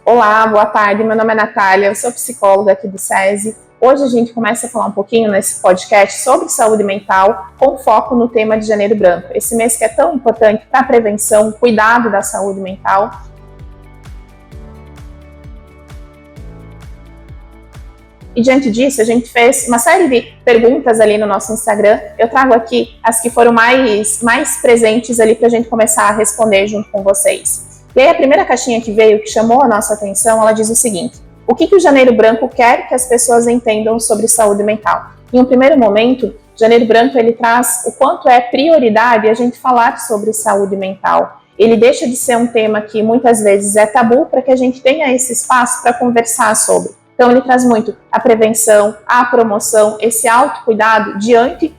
Olá, boa tarde. Meu nome é Natália, eu sou psicóloga aqui do SESI. Hoje a gente começa a falar um pouquinho nesse podcast sobre saúde mental, com foco no tema de Janeiro Branco. Esse mês que é tão importante para a prevenção, cuidado da saúde mental. E diante disso, a gente fez uma série de perguntas ali no nosso Instagram. Eu trago aqui as que foram mais presentes ali para a gente começar a responder junto com vocês. E aí a primeira caixinha que veio, que chamou a nossa atenção, ela diz o seguinte: o que o Janeiro Branco quer que as pessoas entendam sobre saúde mental? Em um primeiro momento, Janeiro Branco ele traz o quanto é prioridade a gente falar sobre saúde mental. Ele deixa de ser um tema que muitas vezes é tabu para que a gente tenha esse espaço para conversar sobre. Então ele traz muito a prevenção, a promoção, esse autocuidado diante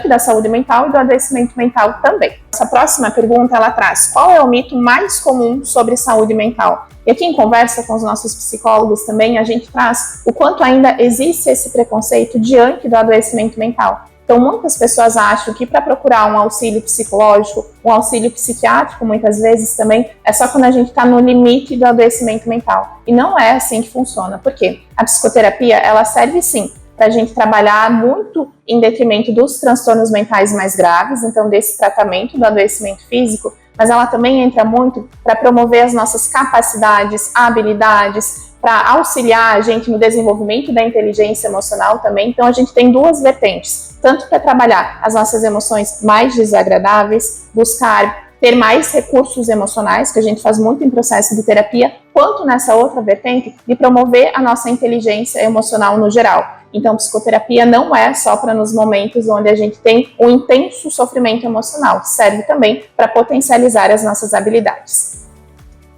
da saúde mental e do adoecimento mental também. Essa próxima pergunta ela traz: qual é o mito mais comum sobre saúde mental? E aqui em conversa com os nossos psicólogos também a gente traz o quanto ainda existe esse preconceito diante do adoecimento mental. Então, muitas pessoas acham que para procurar um auxílio psicológico, um auxílio psiquiátrico, muitas vezes também, é só quando a gente está no limite do adoecimento mental. E não é assim que funciona. Por quê? A psicoterapia, ela serve sim para a gente trabalhar muito em detrimento dos transtornos mentais mais graves, então desse tratamento do adoecimento físico, mas ela também entra muito para promover as nossas capacidades, habilidades, para auxiliar a gente no desenvolvimento da inteligência emocional também. Então a gente tem duas vertentes, tanto para trabalhar as nossas emoções mais desagradáveis, buscar ter mais recursos emocionais, que a gente faz muito em processo de terapia, quanto nessa outra vertente de promover a nossa inteligência emocional no geral. Então, psicoterapia não é só para nos momentos onde a gente tem um intenso sofrimento emocional, serve também para potencializar as nossas habilidades.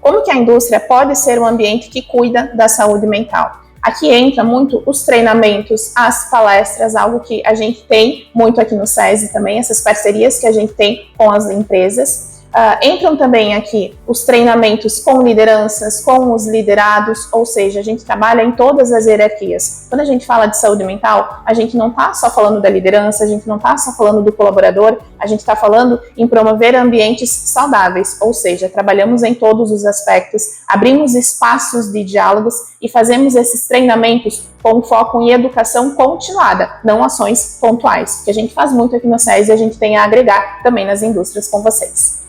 Como que a indústria pode ser um ambiente que cuida da saúde mental? Aqui entra muito os treinamentos, as palestras, algo que a gente tem muito aqui no SESI também, essas parcerias que a gente tem com as empresas. Entram também aqui os treinamentos com lideranças, com os liderados, ou seja, a gente trabalha em todas as hierarquias. Quando a gente fala de saúde mental, a gente não está só falando da liderança, a gente não está só falando do colaborador, a gente está falando em promover ambientes saudáveis, ou seja, trabalhamos em todos os aspectos, abrimos espaços de diálogos e fazemos esses treinamentos com foco em educação continuada, não ações pontuais, que a gente faz muito aqui no SESI e a gente tem a agregar também nas indústrias com vocês.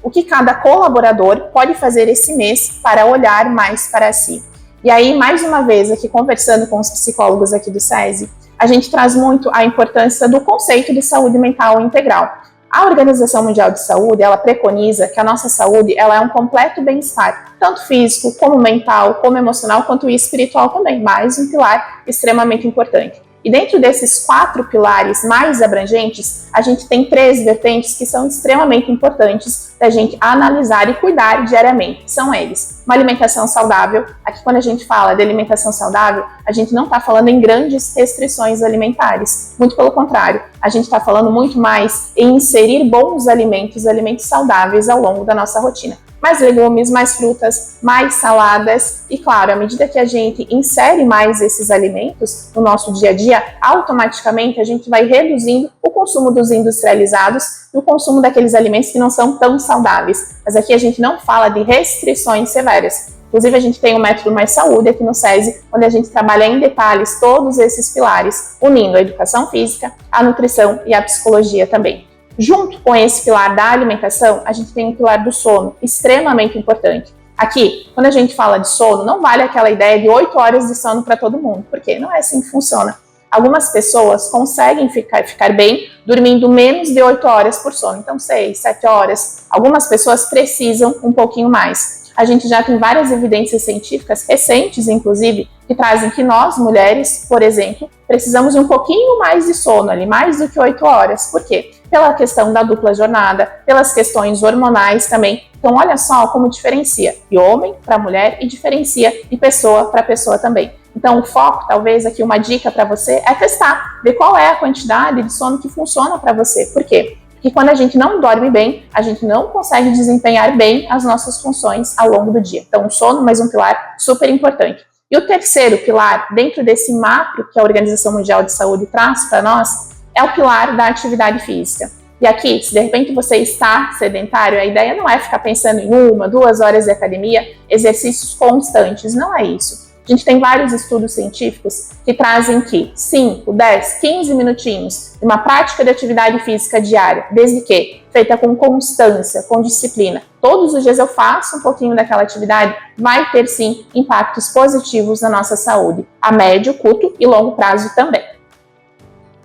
O que cada colaborador pode fazer esse mês para olhar mais para si. E aí, mais uma vez, aqui conversando com os psicólogos aqui do SESI, a gente traz muito a importância do conceito de saúde mental integral. A Organização Mundial de Saúde, ela preconiza que a nossa saúde ela é um completo bem-estar, tanto físico, como mental, como emocional, quanto espiritual também, mais um pilar extremamente importante. E dentro desses 4 pilares mais abrangentes, a gente tem 3 vertentes que são extremamente importantes da gente analisar e cuidar diariamente. São eles: uma alimentação saudável. Aqui, quando a gente fala de alimentação saudável, a gente não está falando em grandes restrições alimentares. Muito pelo contrário, a gente está falando muito mais em inserir bons alimentos saudáveis ao longo da nossa rotina. Mais legumes, mais frutas, mais saladas e, claro, à medida que a gente insere mais esses alimentos no nosso dia a dia, automaticamente a gente vai reduzindo o consumo dos industrializados e o consumo daqueles alimentos que não são tão saudáveis. Mas aqui a gente não fala de restrições severas. Inclusive, a gente tem o método Mais Saúde aqui no SESI, onde a gente trabalha em detalhes todos esses pilares, unindo a educação física, a nutrição e a psicologia também. Junto com esse pilar da alimentação, a gente tem o pilar do sono, extremamente importante. Aqui, quando a gente fala de sono, não vale aquela ideia de 8 horas de sono para todo mundo, porque não é assim que funciona. Algumas pessoas conseguem ficar bem dormindo menos de 8 horas por sono, então 6, 7 horas. Algumas pessoas precisam um pouquinho mais. A gente já tem várias evidências científicas, recentes inclusive, que trazem que nós, mulheres, por exemplo, precisamos de um pouquinho mais de sono ali, mais do que 8 horas. Por quê? Pela questão da dupla jornada, pelas questões hormonais também. Então, olha só como diferencia de homem para mulher e diferencia de pessoa para pessoa também. Então, o foco, talvez aqui uma dica para você, é testar, ver qual é a quantidade de sono que funciona para você. Por quê? Porque quando a gente não dorme bem, a gente não consegue desempenhar bem as nossas funções ao longo do dia. Então, o sono, mais um pilar super importante. E o terceiro pilar, dentro desse macro que a Organização Mundial de Saúde traz para nós, é o pilar da atividade física. E aqui, se de repente você está sedentário, a ideia não é ficar pensando em 1, 2 horas de academia, exercícios constantes, não é isso. A gente tem vários estudos científicos que trazem que 5, 10, 15 minutinhos de uma prática de atividade física diária, desde que feita com constância, com disciplina, todos os dias eu faço um pouquinho daquela atividade, vai ter sim impactos positivos na nossa saúde, a médio, curto e longo prazo também.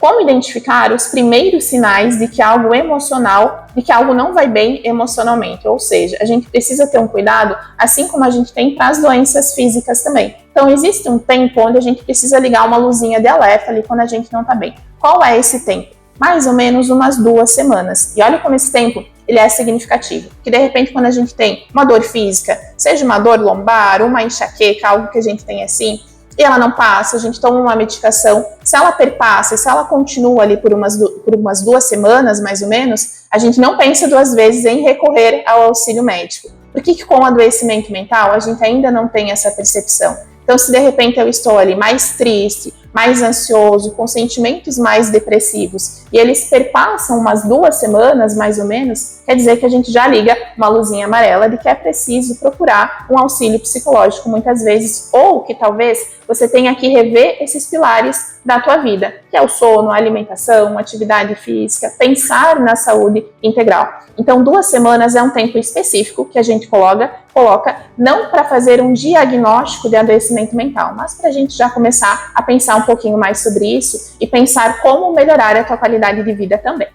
Como identificar os primeiros sinais de que algo emocional, de que algo não vai bem emocionalmente? Ou seja, a gente precisa ter um cuidado, assim como a gente tem para as doenças físicas também. Então, existe um tempo onde a gente precisa ligar uma luzinha de alerta ali quando a gente não está bem. Qual é esse tempo? Mais ou menos umas 2 semanas. E olha como esse tempo ele é significativo. Que de repente, quando a gente tem uma dor física, seja uma dor lombar, uma enxaqueca, algo que a gente tem assim, e ela não passa, a gente toma uma medicação, se ela perpassa, se ela continua ali por umas 2 semanas, mais ou menos, a gente não pensa 2 vezes em recorrer ao auxílio médico. Por que com o adoecimento mental a gente ainda não tem essa percepção? Então, se de repente eu estou ali mais triste, mais ansioso, com sentimentos mais depressivos, e eles perpassam umas 2 semanas, mais ou menos, quer dizer que a gente já liga uma luzinha amarela de que é preciso procurar um auxílio psicológico muitas vezes, ou que talvez você tenha que rever esses pilares da tua vida, que é o sono, a alimentação, atividade física, pensar na saúde integral. Então, 2 semanas é um tempo específico que a gente coloca não para fazer um diagnóstico de adoecimento mental, mas para a gente já começar a pensar um pouquinho mais sobre isso e pensar como melhorar a tua qualidade de vida também.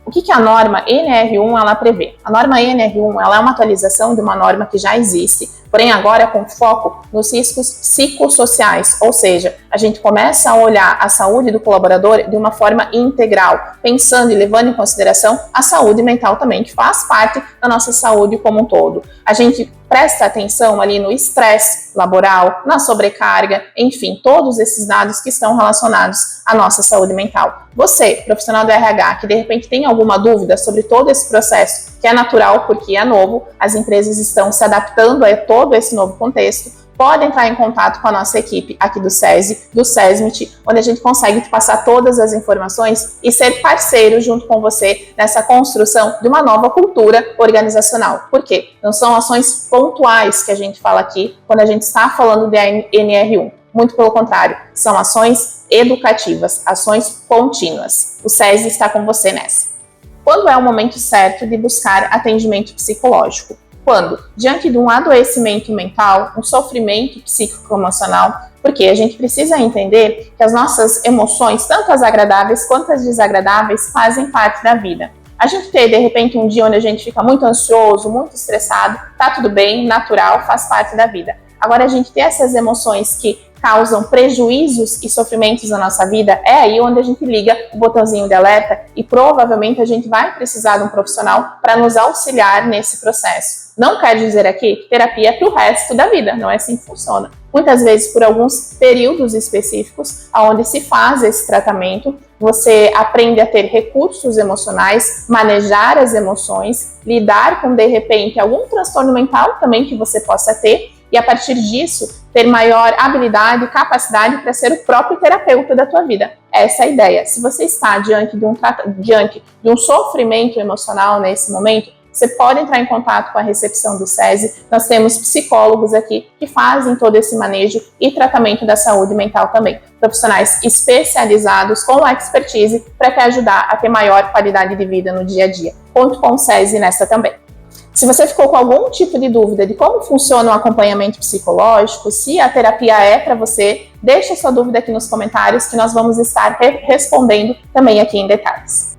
O que a norma NR1 ela prevê? A norma NR1 ela é uma atualização de uma norma que já existe, porém agora com foco nos riscos psicossociais, ou seja, a gente começa a olhar a saúde do colaborador de uma forma integral, pensando e levando em consideração a saúde mental também, que faz parte da nossa saúde como um todo. A gente presta atenção ali no estresse laboral, na sobrecarga, enfim, todos esses dados que estão relacionados à nossa saúde mental. Você, profissional do RH, que de repente tem alguma dúvida sobre todo esse processo, que é natural porque é novo, as empresas estão se adaptando a todo esse novo contexto, pode entrar em contato com a nossa equipe aqui do SESI, do SESMIT, onde a gente consegue te passar todas as informações e ser parceiro junto com você nessa construção de uma nova cultura organizacional. Por quê? Não são ações pontuais que a gente fala aqui quando a gente está falando de NR1. Muito pelo contrário, são ações educativas, ações contínuas. O SESI está com você nessa. Quando é o momento certo de buscar atendimento psicológico? Quando? Diante de um adoecimento mental, um sofrimento psicoemocional, porque a gente precisa entender que as nossas emoções, tanto as agradáveis quanto as desagradáveis, fazem parte da vida. A gente ter, de repente, um dia onde a gente fica muito ansioso, muito estressado, tá tudo bem, natural, faz parte da vida. Agora, a gente ter essas emoções que causam prejuízos e sofrimentos na nossa vida, é aí onde a gente liga o botãozinho de alerta e provavelmente a gente vai precisar de um profissional para nos auxiliar nesse processo. Não quer dizer aqui que terapia é para o resto da vida, não é assim que funciona. Muitas vezes, por alguns períodos específicos, onde se faz esse tratamento, você aprende a ter recursos emocionais, manejar as emoções, lidar com, de repente, algum transtorno mental também que você possa ter, e a partir disso, ter maior habilidade e capacidade para ser o próprio terapeuta da tua vida. Essa é a ideia. Se você está diante de um sofrimento emocional nesse momento, você pode entrar em contato com a recepção do SESI. Nós temos psicólogos aqui que fazem todo esse manejo e tratamento da saúde mental também. Profissionais especializados com expertise para te ajudar a ter maior qualidade de vida no dia a dia. Conto com o SESI nessa também. Se você ficou com algum tipo de dúvida de como funciona o acompanhamento psicológico, se a terapia é para você, deixa sua dúvida aqui nos comentários que nós vamos estar respondendo também aqui em detalhes.